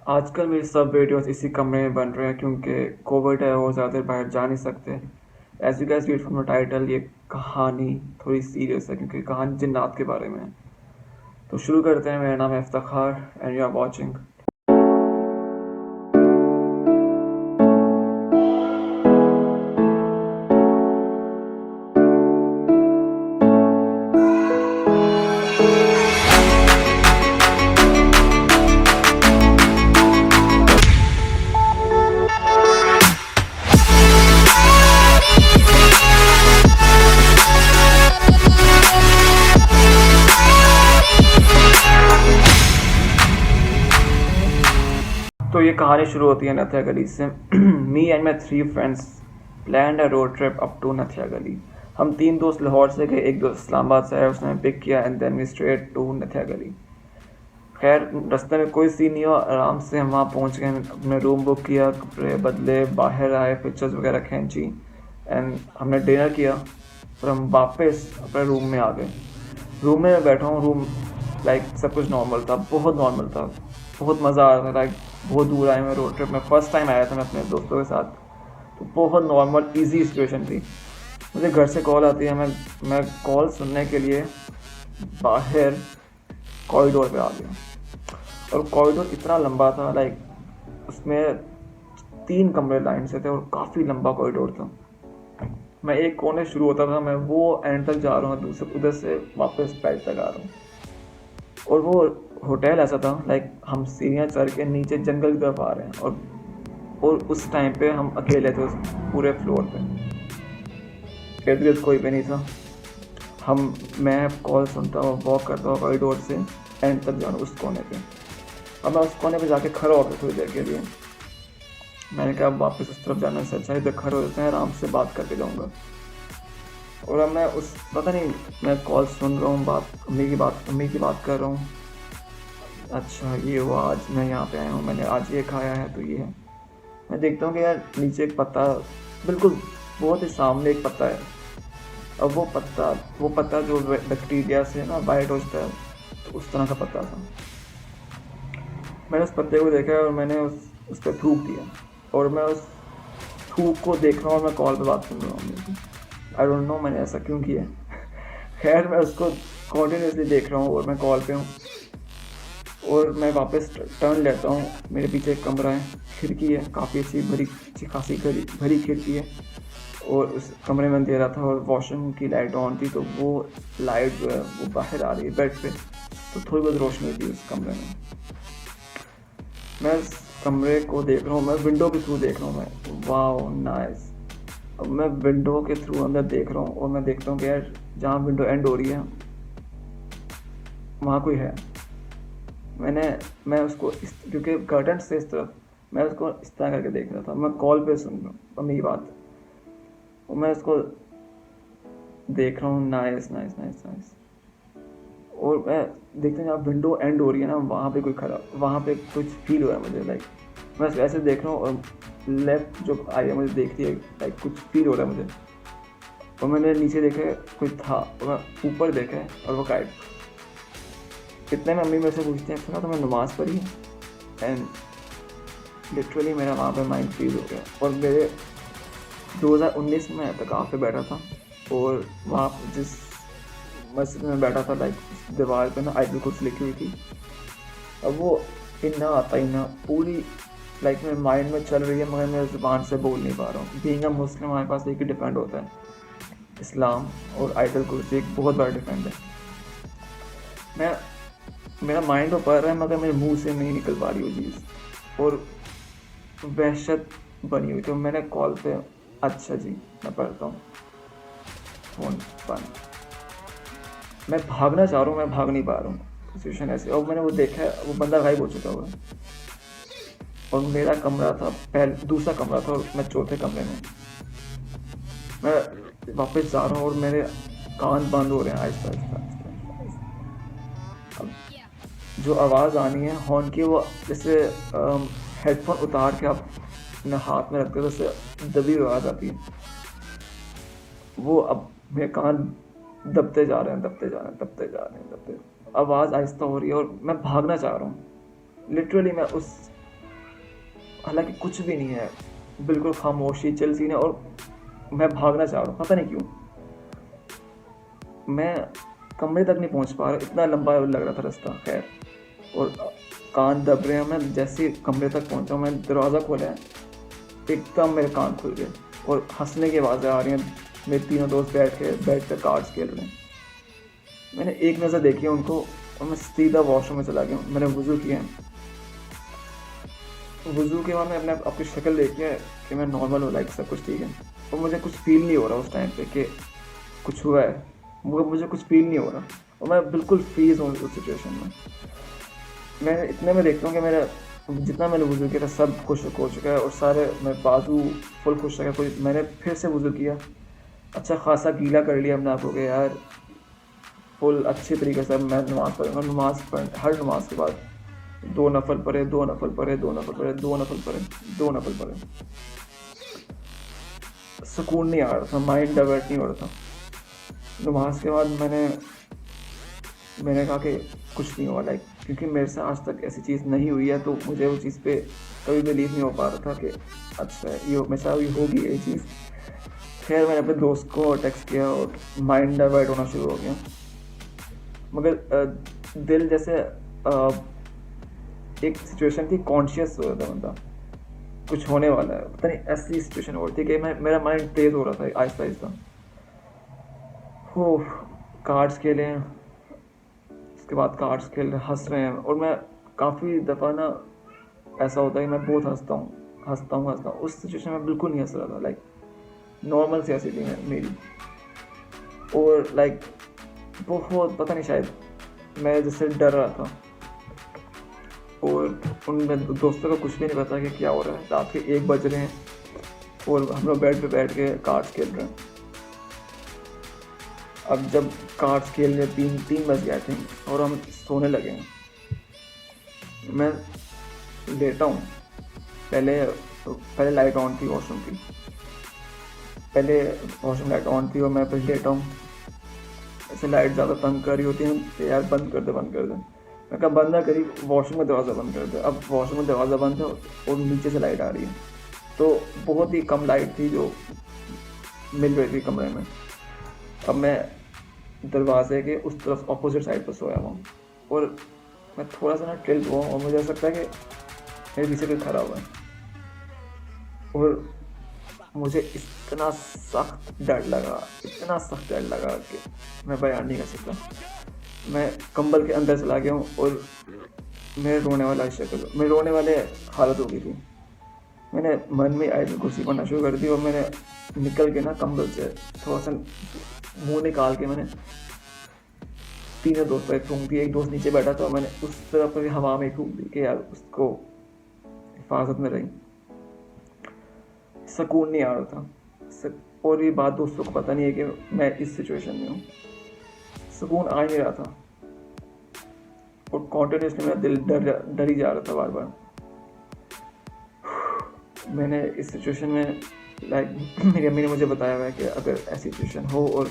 आजकल मेरी सब वीडियोस इसी कमरे में बन रहे हैं क्योंकि कोविड है और ज़्यादा देर बाहर जा नहीं सकते। As you guess read from the title, ये कहानी थोड़ी सीरियस है क्योंकि कहानी जिन्नात के बारे में है। तो शुरू करते हैं। मेरा नाम है Iftikhar and you are watching. तो ये कहानी शुरू होती है नथिया गली से। Me and my 3 friends planned a road trip up to Nathia Gali. हम 3 दोस्त लाहौर से गए, एक दोस्त इस्लामाबाद से है, उसने हमें पिक किया and then we straight to Nathia Gali. खैर रास्ते में कोई सीन नहीं हुआ, आराम से हम वहाँ पहुँच गए, अपने रूम बुक किया, कपड़े बदले, बाहर आए, पिक्चर्स वगैरह खींची एंड हमने डिनर किया और हम वापस अपने रूम में आ गए। रूम में मैं बैठा हूँ, रूम लाइक सब कुछ नॉर्मल था, बहुत नॉर्मल था, बहुत मज़ा आ रहा था। लाइक बहुत दूर आए मैं रोड ट्रिप में, फ़र्स्ट टाइम आया था मैं अपने दोस्तों के साथ, तो बहुत नॉर्मल इजी सिचुएशन थी। मुझे घर से कॉल आती है, मैं कॉल सुनने के लिए बाहर कॉरिडोर पे आ गया। और कॉरिडोर इतना लंबा था, लाइक उसमें 3 कमरे लाइन से थे और काफ़ी लंबा कॉरिडोर था। मैं एक कोने शुरू होता था, मैं वो एंड तक जा रहा हूँ, दूसरे उधर से वापस बैठ तक आ रहा हूँ। और वो होटल ऐसा था, लाइक हम सीढ़ियाँ चढ़ के नीचे जंगल की तरफ आ रहे हैं और उस टाइम पे हम अकेले थे उस पूरे फ्लोर पे, इर्द गिर्द कोई भी नहीं था। मैं कॉल सुनता हुआ वॉक करता हुआ कॉरिडोर से एंड तक जाना उस कोने पे। अब मैं उस कोने पे जाके खड़ा हो गया थोड़ी देर के लिए। मैंने कहा वापस उस तरफ जाने से अच्छा इधर खड़े हो जाते हैं, आराम से बात करके जाऊँगा। और अब मैं उस पता नहीं, मैं कॉल सुन रहा हूँ, अम्मी की बात कर रहा हूँ। अच्छा ये हुआ, आज मैं यहाँ पे आया हूँ, मैंने आज ये खाया है, तो ये है। मैं देखता हूँ कि यार नीचे एक पत्ता, बिल्कुल बहुत ही सामने एक पत्ता है। अब वो पत्ता जो बैक्टीरिया से ना वाइट हो जाता है, तो उस तरह का पत्ता था। मैंने उस पत्ते को देखा और मैंने उस पर थूक दिया और मैं उस थूक को देख रहा हूँ और मैं कॉल पे बात सुन रहा हूँ। आई डोंट नो मैंने ऐसा क्यों किया। खैर मैं उसको कॉन्टीन्यूसली देख रहा हूँ और मैं कॉल पे हूँ और मैं वापस टर्न लेता हूँ। मेरे पीछे एक कमरा है, खिड़की है, काफ़ी अच्छी खासी भरी खिड़की है और उस कमरे में अंधेरा था और वॉशरूम की लाइट ऑन थी, तो वो लाइट जो है वो बाहर आ रही है बेड पे, तो थोड़ी बहुत रोशनी थी उस कमरे में। मैं उस कमरे को देख रहा हूँ, मैं विंडो के थ्रू देख रहा हूँ, मैं वाह नाइस। अब मैं विंडो के थ्रू अंदर देख रहा हूँ और मैं देखता हूँ कि यार जहाँ विंडो एंड हो रही है वहाँ कोई है। मैं उसको क्योंकि कर्टन से इस तरफ, मैं उसको इस तरह करके देख रहा था। मैं कॉल पे सुन रहा हूँ मम्मी की बात और मैं उसको देख रहा हूँ, नाइस नाइस नाइस नाइस। और मैं देखते हैं जहाँ विंडो एंड हो रही है ना, वहाँ पे कोई खड़ा, वहाँ पे कुछ फील हो रहा है मुझे। लाइक मैं ऐसे देख रहा हूँ और लेफ्ट जो आई है मुझे देखती है, लाइक कुछ फील हो रहा है मुझे। और मैंने नीचे देखा कोई था और मैं ऊपर देखा और वो गायब। इतने में मम्मी मेरे से पूछते हैं सुना तो मैं नमाज़ पढ़ी है एंड लिटरली मेरा वहाँ पे माइंड फ्रीज हो गया। और मेरे 2019 में एतकाफ़ पे बैठा था और वहाँ जिस मस्जिद में बैठा था, लाइक दीवार पे ना आयतुल कुर्सी लिखी हुई थी। अब वो इन्ना आता ही ना पूरी, लाइक मेरे माइंड में चल रही है मगर मैं ज़ुबान से बोल नहीं पा रहा हूँ। बीइंग अ मुस्लिम हमारे पास एक ही डिफेंड होता है, इस्लाम, और आयतुल कुर्सी एक बहुत बड़ा डिफेंड है। मेरा माइंड तो पढ़ रहा है मगर मेरे मुंह से नहीं निकल पा रही वो चीज़ और वहशत बनी हुई। तो मैंने कॉल पे, अच्छा जी मैं पढ़ता हूँ, फ़ोन बंद। मैं भागना चाह रहा हूँ, मैं भाग नहीं पा रहा हूँ, सिचुएशन ऐसी। और मैंने वो देखा है, वो बंदा गायब हो चुका हुआ है और मेरा कमरा था दूसरा कमरा था और मैं चौथे कमरे में। मैं वापस जा रहा हूँ और मेरे कान बंद हो रहे हैं आहिस्ता आहिस्ता आहिस्ता। अब जो आवाज़ आनी है हॉर्न की, वो जैसे हेडफोन उतार के आप अपने हाथ में रखते हो जैसे दबी आवाज़ आती है, वो अब मेरे कान दबते जा रहे हैं। आवाज़ आहिस्ता हो रही है और मैं भागना चाह रहा हूँ। लिटरली मैं उस हालांकि कुछ भी नहीं है, बिल्कुल खामोशी चिल सीन है। और मैं भागना चाह रहा हूँ, पता नहीं क्यों मैं कमरे तक नहीं पहुँच पा रहा, इतना लंबा लग रहा था रास्ता। खैर, और कान दब रहे हैं। मैं जैसे ही कमरे तक पहुँचा, मैं दरवाज़ा खोला है, एकदम मेरे कान खुल गए और हंसने की आवाज़ें आ रही हैं। मेरे तीनों दोस्त बैठ के बेड पे कार्ड्स खेल रहे हैं। मैंने एक नज़र देखी उनको और मैं सीधा वॉशरूम में चला गया। मैंने वज़ू किया है। वज़ू के बाद मैं अपने आपकी शक्ल देखी है कि मैं नॉर्मल हूँ, लाइक सब कुछ ठीक है। और मुझे कुछ फील नहीं हो रहा उस टाइम पे कि कुछ हुआ है। मुझे कुछ फील नहीं हो रहा और मैं बिल्कुल फ्रीज हूँ उस सिचुएशन में। मैं इतने में देखता हूँ कि मेरा जितना मैंने वज़ू किया था सब खुश्क हो चुका है और सारे मैं बाजू फुल खुश है। कोई मैंने फिर से वज़ू किया, अच्छा खासा गीला कर लिया अपने आप को कि यार फुल अच्छे तरीके से मैं नमाज़ पढ़ूँगा। हर नमाज के बाद 2 नफल पढ़े, 2 नफल पढ़े, 2 नफल पढ़े, 2 नफल पढ़े, 2 नफल पढ़े। सुकून नहीं आ रहा था, माइंड डाइवर्ट नहीं हो रहा था। नमाज के बाद मैंने कहा कि कुछ नहीं हुआ, लाइक क्योंकि मेरे से आज तक ऐसी चीज़ नहीं हुई है, तो मुझे वो चीज़ पे कभी बिलीव नहीं हो पा रहा था कि अच्छा ये हमेशा अभी होगी ये चीज़। खैर मैंने अपने दोस्त को टेक्स्ट किया और माइंड डाइवर्ट होना शुरू हो गया। मगर दिल जैसे एक सिचुएशन थी, कॉन्शियस हो रहा था बंदा, कुछ होने वाला है, पता नहीं ऐसी सिचुएशन हो रही थी कि मेरा माइंड तेज़ हो रहा था आहिस्ता आहिस्ता। हो कार्ड्स खेले हैं, उसके बाद कार्ड्स खेल रहे हंस रहे हैं। और मैं काफ़ी दफ़ा ना ऐसा होता है कि मैं बहुत हंसता हूँ। उस सिचुएशन में बिल्कुल नहीं हंस रहा था, लाइक नॉर्मल सी हंसी थी मेरी। और लाइक बहुत पता नहीं, शायद मैं जैसे डर रहा था। और उन दोस्तों को कुछ भी नहीं पता कि क्या हो रहा है। रात के 1 बज रहे हैं और हम लोग बेड पे बैठ के कार्ड्स खेल रहे हैं। अब जब कार्ड्स खेल रहे 3 बज गए थे और हम सोने लगे हैं। मैं लेटा हूँ, पहले लाइट ऑन थी वॉशरूम की, पहले वॉशरूम लाइट ऑन थी और मैं फिर लेटा हूँ। ऐसे लाइट ज़्यादा तंग कर रही होती है तो यार बंद कर दे। मैं कहा बंद ना करी, वॉशरूम का दरवाज़ा बंद कर दे। अब वॉशरूम का दरवाज़ा बंद है और नीचे से लाइट आ रही है, तो बहुत ही कम लाइट थी जो मिल रही थी कमरे में। अब मैं दरवाजे के उस तरफ अपोजिट साइड पर सोया हुआ हूँ और मैं थोड़ा सा ना टिल्ट हुआ हूँ और मुझे ऐसा लगता है कि मेरे पीछे कोई खड़ा हुआ है। और मुझे इतना सख्त डर लगा कि मैं बयान नहीं कर सकता। मैं कंबल के अंदर चला गया हूँ और मेरे रोने वाले हालत हो गई थी। मैंने मन में आयत कुर्सी पढ़ना शुरू कर दी और मैंने निकल के ना कंबल से थोड़ा सा मुंह निकाल के मैंने तीनों दोस्त पर फूंक दी। एक दोस्त नीचे बैठा था, मैंने उस तरफ भी हवा में फूंक दी कि यार उसको हिफाजत में रही। सुकून नहीं आ रहा था। और ये बात दोस्तों को पता नहीं है कि मैं इस सिचुएशन में हूँ। सुकून आ नहीं रहा था और कॉन्टिन्यूसली मेरा दिल डर ही जा रहा था बार बार। मैंने इस सिचुएशन में लाइक मेरी अम्मी ने मुझे बताया हुआ है कि अगर ऐसी सिचुएशन हो और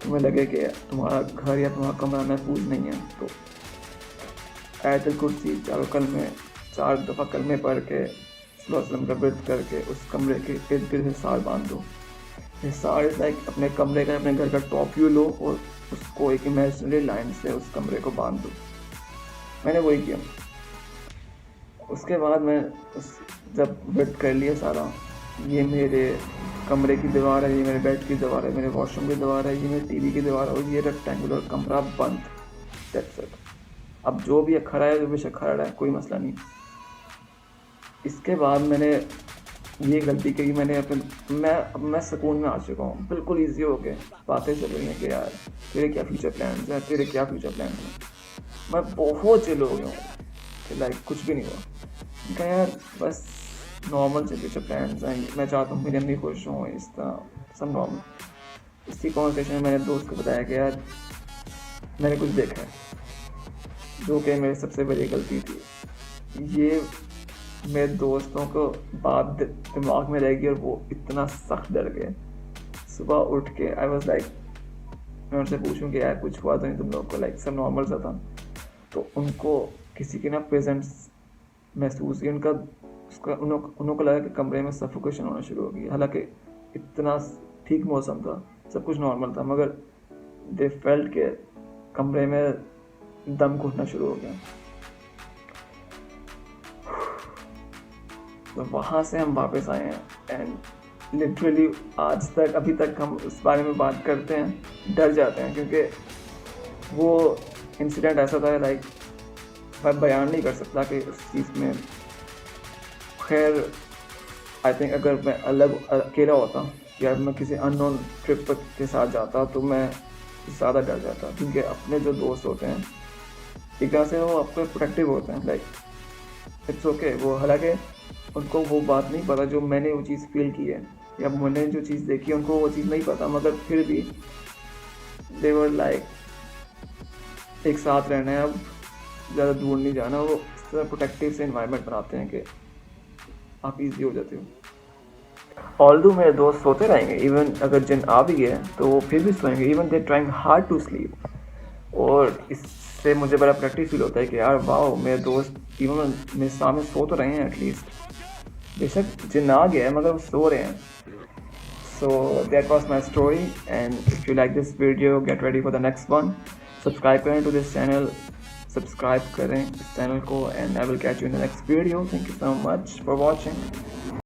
तुम्हें लगे कि तुम्हारा घर या तुम्हारा कमरा महफूज नहीं है, तो आयतुल कुर्सी 4 दफ़ा कलमे पढ़ के वसल्लम का व्रत करके उस कमरे के इर्द गिर्द हिसार बांध दो। हिसार इज़ लाइक अपने कमरे का, अपने घर का टॉप व्यू लो और उसको एक इमेजिनरी लाइन से उस कमरे को बांध दो। मैंने वही किया। उसके बाद मैं जब व्रत कर लिया सारा, ये मेरे कमरे की दीवार है, ये मेरे बेड की दीवार है, मेरे वॉशरूम की दीवार है, ये मेरे टीवी की दीवार है और ये रेक्टेंगुलर कमरा बंद। That's it. अब जो भी खड़ा है जो बेशक खड़ा है, कोई मसला नहीं। इसके बाद मैंने ये गलती की, मैं सुकून में आ चुका हूँ, बिल्कुल ईजी हो गए। बातें चल रही हैं कि यार तेरे क्या फ्यूचर प्लान्स हैं, तेरे क्या फ्यूचर प्लान हैं। मैं बहुत चिल हो गया हूँ कि लाइक कुछ भी नहीं हुआ। क्या यार बस नॉर्मल से फ्यूचर प्लान्स हैं, मैं चाहता हूँ मेरी अम्मी खुश हों, इस तरह सब नॉर्मल। इसी कॉन्वर्सेशन में मैंने दोस्त को बताया कि यार मैंने कुछ देखा है जो कि मेरी सबसे बड़ी गलती थी। ये मेरे दोस्तों को बात दिमाग में रहेगी और वो इतना सख्त डर गए। सुबह उठ के आई वॉज लाइक, मैं उनसे पूछूं कि यार कुछ हुआ तो नहीं तुम लोग को, लाइक सब नॉर्मल सा था। तो उनको किसी की ना प्रेजेंस महसूस हुई, उनका उन को लगा कि कमरे में सफोकेशन होना शुरू हो गई। हालांकि इतना ठीक मौसम था, सब कुछ नॉर्मल था, मगर दे फेल्ट के कमरे में दम घुटना शुरू हो गया। तो वहाँ से हम वापस आए हैं एंड लिटरली आज तक अभी तक हम उस बारे में बात करते हैं, डर जाते हैं, क्योंकि वो इंसिडेंट ऐसा था लाइक मैं बयान नहीं कर सकता कि उस चीज़ में। खैर आई थिंक अगर मैं अकेला होता या मैं किसी अननोन ट्रिप के साथ जाता तो मैं ज़्यादा डर जाता, क्योंकि अपने जो दोस्त होते हैं एक तरह से वो आपको प्रोटेक्टिव होते हैं, लाइक इट्स ओके। वो हालांकि उनको वो बात नहीं पता जो मैंने वो चीज़ फील की है या मैंने जो चीज़ देखी है उनको वो चीज़ नहीं पता, मगर फिर भी दे वर लाइक एक साथ रहना है, अब ज़्यादा दूर नहीं जाना। वो इस तरह प्रोटेक्टिव से इन्वायरमेंट बनाते हैं कि आप ईजी हो जाते हो। ऑल्दो मेरे दोस्त सोते रहेंगे, इवन अगर जिन आ भी गए तो वो फिर भी सोएंगे, even they trying hard to sleep. और इससे मुझे बड़ा प्रोटेक्टिव फील होता है कि यार वाओ, मेरे दोस्त इवन मेरे सामने सो तो रहे हैं एटलीस्ट। बेशक जिन आ गया है मगर वो सो रहे हैं। So that was my story, and if you like this video, get ready for the next one. Subscribe करें to this channel, subscribe करें इस channel को, and I will catch you in the next video. Thank you so much for watching.